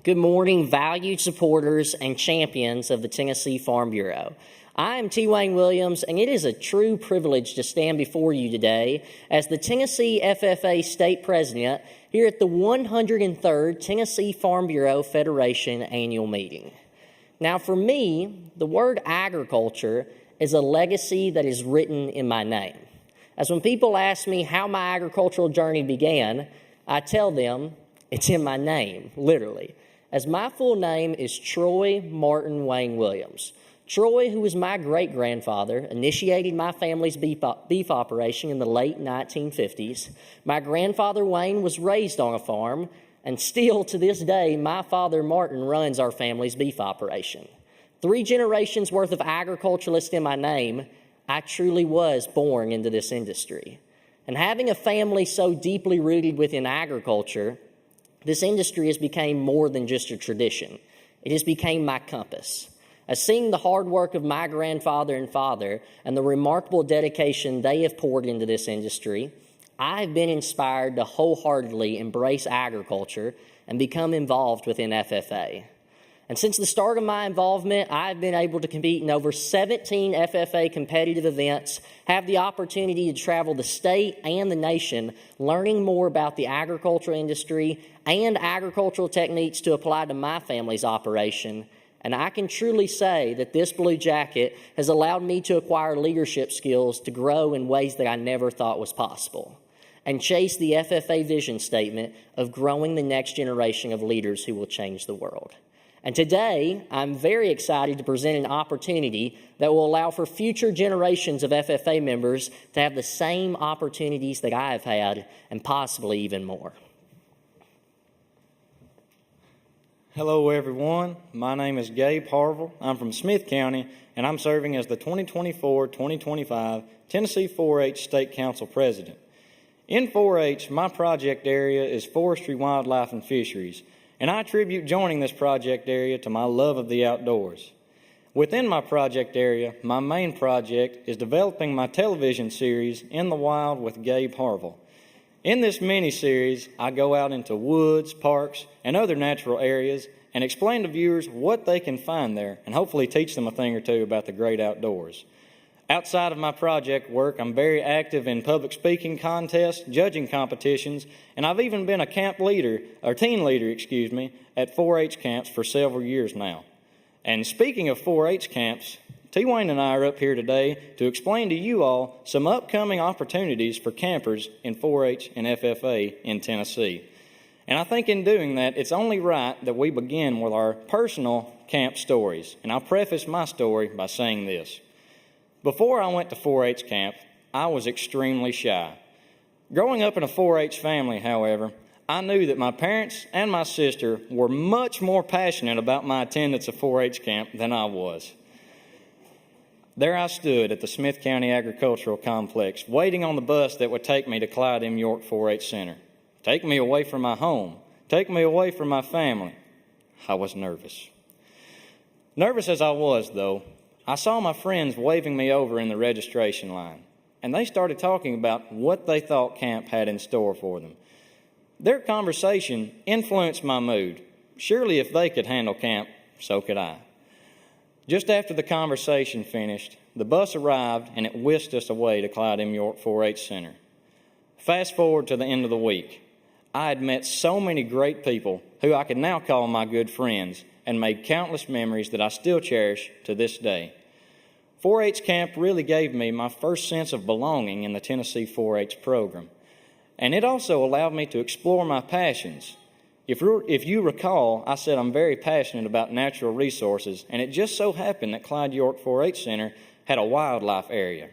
Good morning, valued supporters and champions of the Tennessee Farm Bureau. I am T. Wayne Williams, and it is a true privilege to stand before you today as the Tennessee FFA State President here at the 103rd Tennessee Farm Bureau Federation Annual Meeting. Now, for me, the word agriculture is a legacy that is written in my name. As when people ask me how my agricultural journey began, I tell them it's in my name, literally, as my full name is Troy Martin Wayne Williams. Troy, who was my great-grandfather, initiated my family's beef operation in the late 1950s. My grandfather, Wayne, was raised on a farm, and still to this day, my father, Martin, runs our family's beef operation. 3 generations worth of agriculturalists in my name, I truly was born into this industry. And having a family so deeply rooted within agriculture, this industry has become more than just a tradition. It has become my compass. As seeing the hard work of my grandfather and father and the remarkable dedication they have poured into this industry, I've been inspired to wholeheartedly embrace agriculture and become involved within FFA. And since the start of my involvement, I've been able to compete in over 17 FFA competitive events, have the opportunity to travel the state and the nation, learning more about the agricultural industry and agricultural techniques to apply to my family's operation. And I can truly say that this blue jacket has allowed me to acquire leadership skills to grow in ways that I never thought was possible, and chase the FFA vision statement of growing the next generation of leaders who will change the world. And today, I'm very excited to present an opportunity that will allow for future generations of FFA members to have the same opportunities that I have had, and possibly even more. Hello, everyone. My name is Gabe Harville. I'm from Smith County, and I'm serving as the 2024-2025 Tennessee 4-H State Council President. In 4-H, my project area is forestry, wildlife, and fisheries, and I attribute joining this project area to my love of the outdoors. Within my project area, my main project is developing my television series, In the Wild with Gabe Harville. In this mini-series, I go out into woods, parks, and other natural areas and explain to viewers what they can find there and hopefully teach them a thing or two about the great outdoors. Outside of my project work, I'm very active in public speaking contests, judging competitions, and I've even been a teen leader, at 4-H camps for several years now. And speaking of 4-H camps, T. Wayne and I are up here today to explain to you all some upcoming opportunities for campers in 4-H and FFA in Tennessee. And I think in doing that, it's only right that we begin with our personal camp stories. And I'll preface my story by saying this. Before I went to 4-H camp, I was extremely shy. Growing up in a 4-H family, however, I knew that my parents and my sister were much more passionate about my attendance at 4-H camp than I was. There I stood at the Smith County Agricultural Complex, waiting on the bus that would take me to Clyde M. York 4-H Center. Take me away from my home. Take me away from my family. I was nervous. Nervous as I was, though, I saw my friends waving me over in the registration line, and they started talking about what they thought camp had in store for them. Their conversation influenced my mood. Surely if they could handle camp, so could I. Just after the conversation finished, the bus arrived and it whisked us away to Clyde M. York 4-H Center. Fast forward to the end of the week. I had met so many great people who I could now call my good friends and made countless memories that I still cherish to this day. 4-H camp really gave me my first sense of belonging in the Tennessee 4-H program, and it also allowed me to explore my passions. If you recall, I said I'm very passionate about natural resources, and it just so happened that Clyde York 4-H Center had a wildlife area.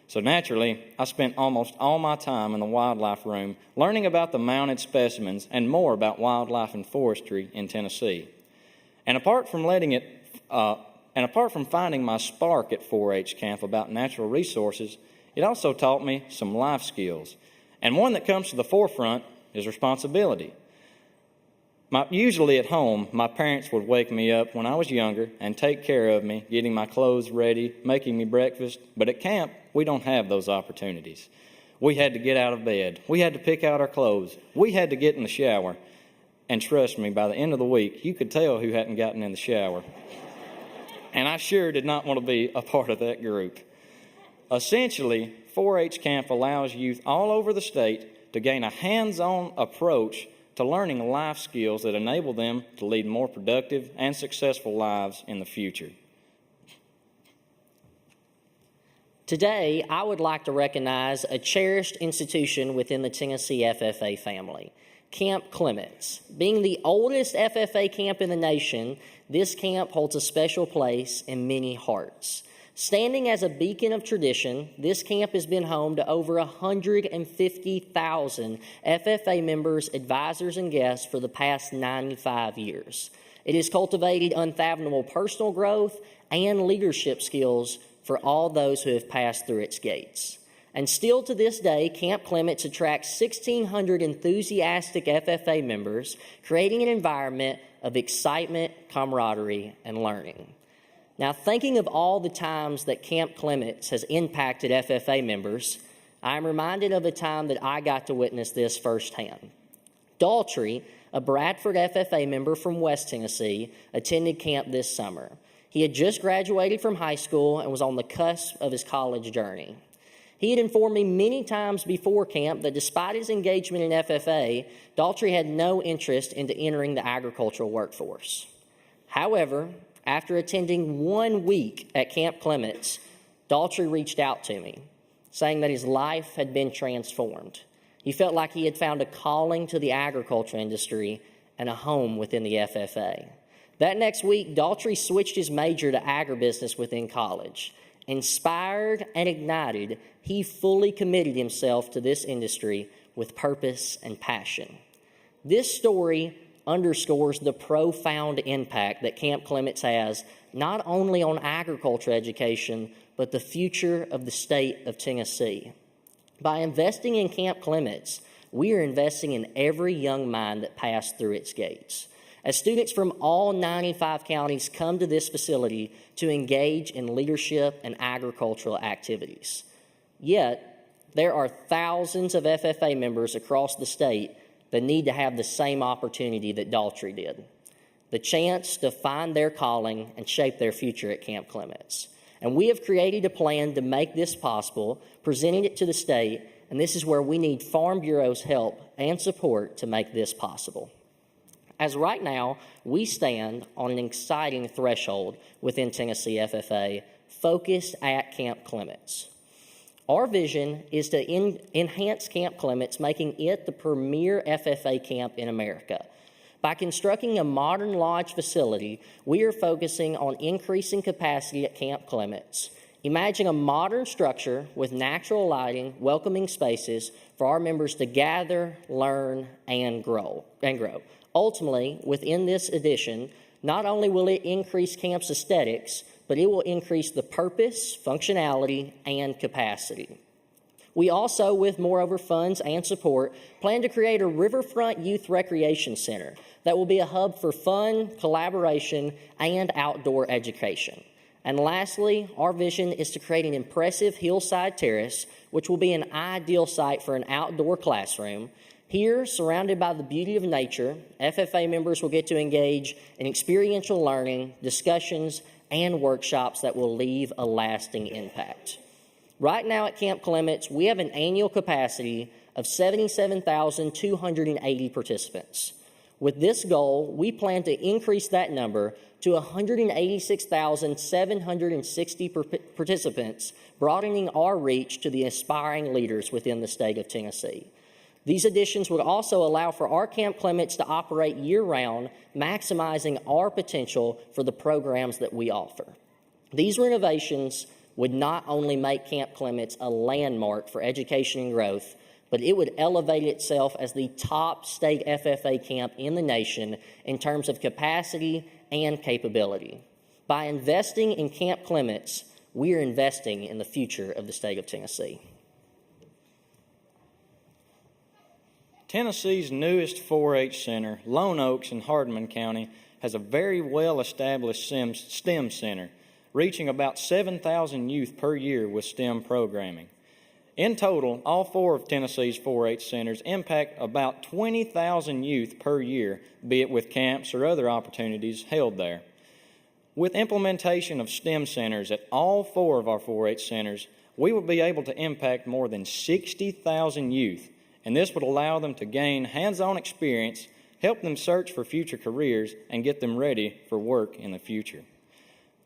So naturally, I spent almost all my time in the wildlife room learning about the mounted specimens and more about wildlife and forestry in Tennessee. And apart from finding my spark at 4-H camp about natural resources, it also taught me some life skills. And one that comes to the forefront is responsibility. Usually at home, my parents would wake me up when I was younger and take care of me, getting my clothes ready, making me breakfast. But at camp, we don't have those opportunities. We had to get out of bed. We had to pick out our clothes. We had to get in the shower. And trust me, by the end of the week, you could tell who hadn't gotten in the shower. And I sure did not want to be a part of that group. Essentially, 4-H camp allows youth all over the state to gain a hands-on approach to learning life skills that enable them to lead more productive and successful lives in the future. Today, I would like to recognize a cherished institution within the Tennessee FFA family, Camp Clements. Being the oldest FFA camp in the nation, this camp holds a special place in many hearts. Standing as a beacon of tradition, this camp has been home to over 150,000 FFA members, advisors, and guests for the past 95 years. It has cultivated unfathomable personal growth and leadership skills for all those who have passed through its gates. And still to this day, Camp Clements attracts 1,600 enthusiastic FFA members, creating an environment of excitement, camaraderie, and learning. Now, thinking of all the times that Camp Clements has impacted FFA members, I'm reminded of a time that I got to witness this firsthand. Daltrey, a Bradford FFA member from West Tennessee, attended camp this summer. He had just graduated from high school and was on the cusp of his college journey. He had informed me many times before camp that despite his engagement in FFA, Daltrey had no interest into entering the agricultural workforce. However, after attending 1 week at Camp Clements, Daltrey reached out to me, saying that his life had been transformed. He felt like he had found a calling to the agriculture industry and a home within the FFA. That next week, Daltrey switched his major to agribusiness within college. Inspired and ignited, he fully committed himself to this industry with purpose and passion. This story underscores the profound impact that Camp Clements has not only on agriculture education, but the future of the state of Tennessee. By investing in Camp Clements, we are investing in every young mind that passed through its gates. As students from all 95 counties come to this facility to engage in leadership and agricultural activities. Yet, there are thousands of FFA members across the state that need to have the same opportunity that Daltrey did, the chance to find their calling and shape their future at Camp Clements. And we have created a plan to make this possible, presenting it to the state, and this is where we need Farm Bureau's help and support to make this possible. As right now, we stand on an exciting threshold within Tennessee FFA, focused at Camp Clements. Our vision is to enhance Camp Clements, making it the premier FFA camp in America. By constructing a modern lodge facility, we are focusing on increasing capacity at Camp Clements. Imagine a modern structure with natural lighting, welcoming spaces for our members to gather, learn, and grow. Ultimately, within this addition, not only will it increase camp's aesthetics, but it will increase the purpose, functionality, and capacity. We also, with moreover funds and support, plan to create a riverfront youth recreation center that will be a hub for fun, collaboration, and outdoor education. And lastly, our vision is to create an impressive hillside terrace, which will be an ideal site for an outdoor classroom. Here, surrounded by the beauty of nature, FFA members will get to engage in experiential learning, discussions, and workshops that will leave a lasting impact. Right now at Camp Clements, we have an annual capacity of 77,280 participants. With this goal, we plan to increase that number to 186,760 participants, broadening our reach to the aspiring leaders within the state of Tennessee. These additions would also allow for our Camp Clements to operate year-round, maximizing our potential for the programs that we offer. These renovations would not only make Camp Clements a landmark for education and growth, but it would elevate itself as the top state FFA camp in the nation in terms of capacity and capability. By investing in Camp Clements, we are investing in the future of the state of Tennessee. Tennessee's newest 4-H center, Lone Oaks in Hardman County, has a very well-established STEM center, reaching about 7,000 youth per year with STEM programming. In total, all 4 of Tennessee's 4-H centers impact about 20,000 youth per year, be it with camps or other opportunities held there. With implementation of STEM centers at all 4 of our 4-H centers, we will be able to impact more than 60,000 youth, and this would allow them to gain hands-on experience, help them search for future careers, and get them ready for work in the future.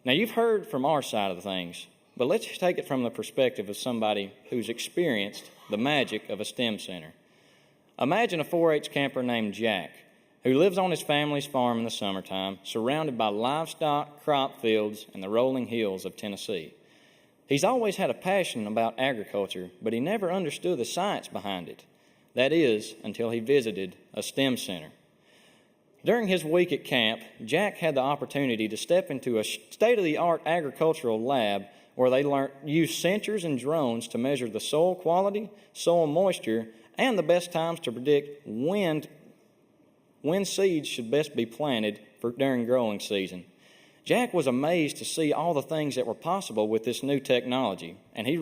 Now, you've heard from our side of things, but let's take it from the perspective of somebody who's experienced the magic of a STEM center. Imagine a 4-H camper named Jack, who lives on his family's farm in the summertime, surrounded by livestock, crop fields, and the rolling hills of Tennessee. He's always had a passion about agriculture, but he never understood the science behind it. That is, until he visited a STEM center. During his week at camp, Jack had the opportunity to step into a state-of-the-art agricultural lab where they use sensors and drones to measure the soil quality, soil moisture, and the best times to predict when seeds should best be planted during growing season. Jack was amazed to see all the things that were possible with this new technology, and he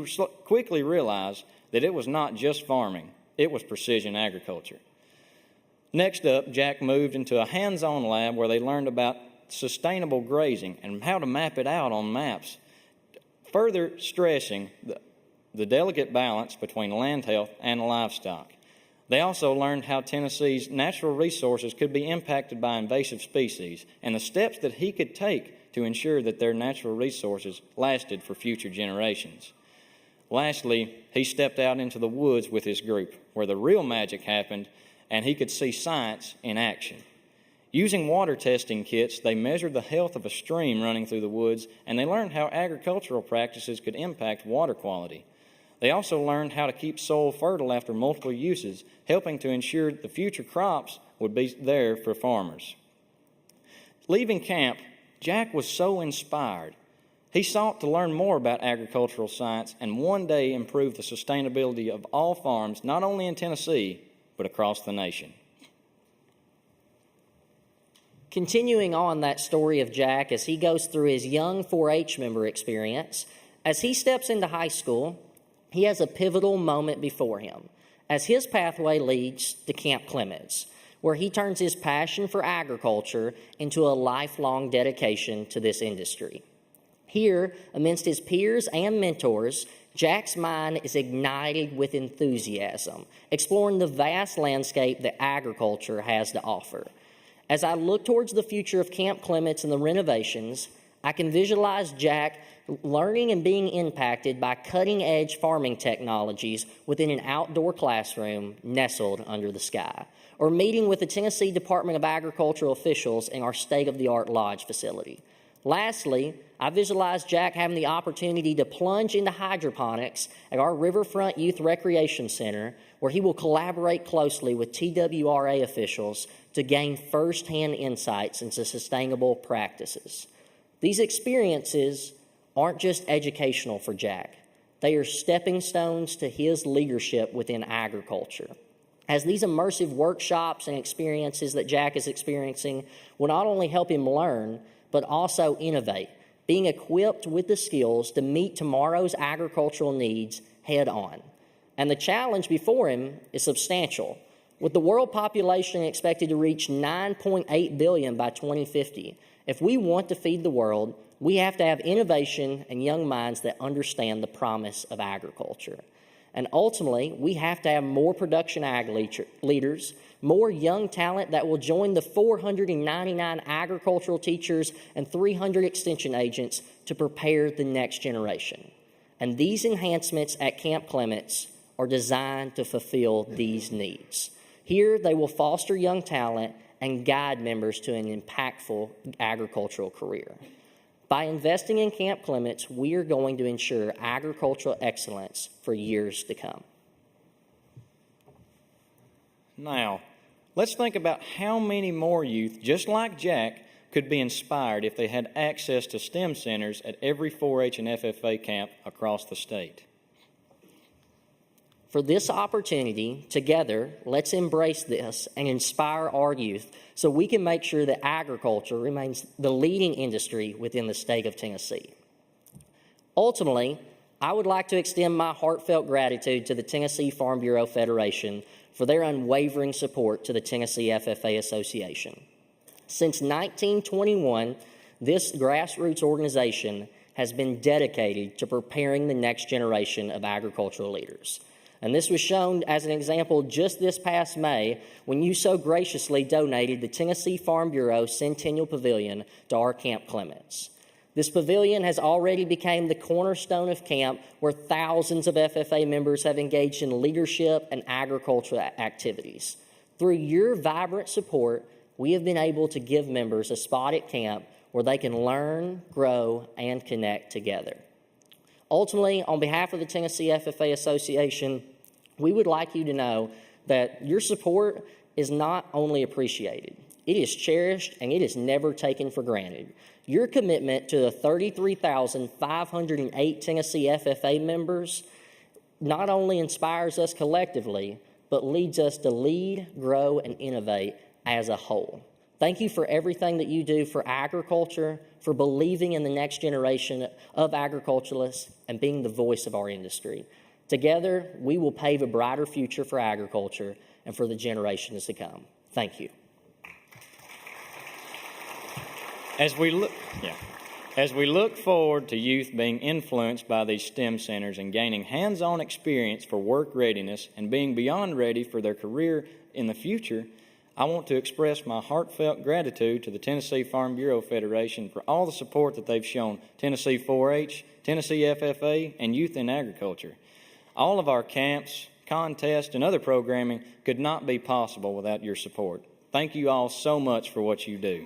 quickly realized that it was not just farming, it was precision agriculture. Next up, Jack moved into a hands-on lab where they learned about sustainable grazing and how to map it out on maps, further stressing the delicate balance between land health and livestock. They also learned how Tennessee's natural resources could be impacted by invasive species and the steps that he could take to ensure that their natural resources lasted for future generations. Lastly, he stepped out into the woods with his group, where the real magic happened, and he could see science in action. Using water testing kits, they measured the health of a stream running through the woods, and they learned how agricultural practices could impact water quality. They also learned how to keep soil fertile after multiple uses, helping to ensure the future crops would be there for farmers. Leaving camp, Jack was so inspired. He sought to learn more about agricultural science and one day improve the sustainability of all farms, not only in Tennessee, but across the nation. Continuing on that story of Jack as he goes through his young 4-H member experience, as he steps into high school, he has a pivotal moment before him as his pathway leads to Camp Clements, where he turns his passion for agriculture into a lifelong dedication to this industry. Here, amidst his peers and mentors, Jack's mind is ignited with enthusiasm, exploring the vast landscape that agriculture has to offer. As I look towards the future of Camp Clements and the renovations, I can visualize Jack learning and being impacted by cutting-edge farming technologies within an outdoor classroom nestled under the sky, or meeting with the Tennessee Department of Agricultural officials in our state-of-the-art lodge facility. Lastly, I visualize Jack having the opportunity to plunge into hydroponics at our Riverfront Youth Recreation Center, where he will collaborate closely with TWRA officials to gain firsthand insights into sustainable practices. These experiences aren't just educational for Jack. They are stepping stones to his leadership within agriculture, as these immersive workshops and experiences that Jack is experiencing will not only help him learn, but also innovate, being equipped with the skills to meet tomorrow's agricultural needs head on. And the challenge before him is substantial. With the world population expected to reach 9.8 billion by 2050, if we want to feed the world, we have to have innovation and young minds that understand the promise of agriculture. And ultimately, we have to have more production ag leaders, more young talent that will join the 499 agricultural teachers and 300 extension agents to prepare the next generation. And these enhancements at Camp Clements are designed to fulfill these needs. Here, they will foster young talent and guide members to an impactful agricultural career. By investing in Camp Clements, we are going to ensure agricultural excellence for years to come. Now, let's think about how many more youth, just like Jack, could be inspired if they had access to STEM centers at every 4-H and FFA camp across the state. For this opportunity, together, let's embrace this and inspire our youth so we can make sure that agriculture remains the leading industry within the state of Tennessee. Ultimately, I would like to extend my heartfelt gratitude to the Tennessee Farm Bureau Federation for their unwavering support to the Tennessee FFA Association. Since 1921, this grassroots organization has been dedicated to preparing the next generation of agricultural leaders. And this was shown as an example just this past May when you so graciously donated the Tennessee Farm Bureau Centennial Pavilion to our Camp Clements. This pavilion has already become the cornerstone of camp where thousands of FFA members have engaged in leadership and agricultural activities. Through your vibrant support, we have been able to give members a spot at camp where they can learn, grow, and connect together. Ultimately, on behalf of the Tennessee FFA Association, we would like you to know that your support is not only appreciated, it is cherished and it is never taken for granted. Your commitment to the 33,508 Tennessee FFA members not only inspires us collectively, but leads us to lead, grow, and innovate as a whole. Thank you for everything that you do for agriculture, for believing in the next generation of agriculturalists, and being the voice of our industry. Together, we will pave a brighter future for agriculture and for the generations to come. Thank you. As we look forward to youth being influenced by these STEM centers and gaining hands-on experience for work readiness and being beyond ready for their career in the future, I want to express my heartfelt gratitude to the Tennessee Farm Bureau Federation for all the support that they've shown Tennessee 4-H, Tennessee FFA, and youth in agriculture. All of our camps, contests, and other programming could not be possible without your support. Thank you all so much for what you do.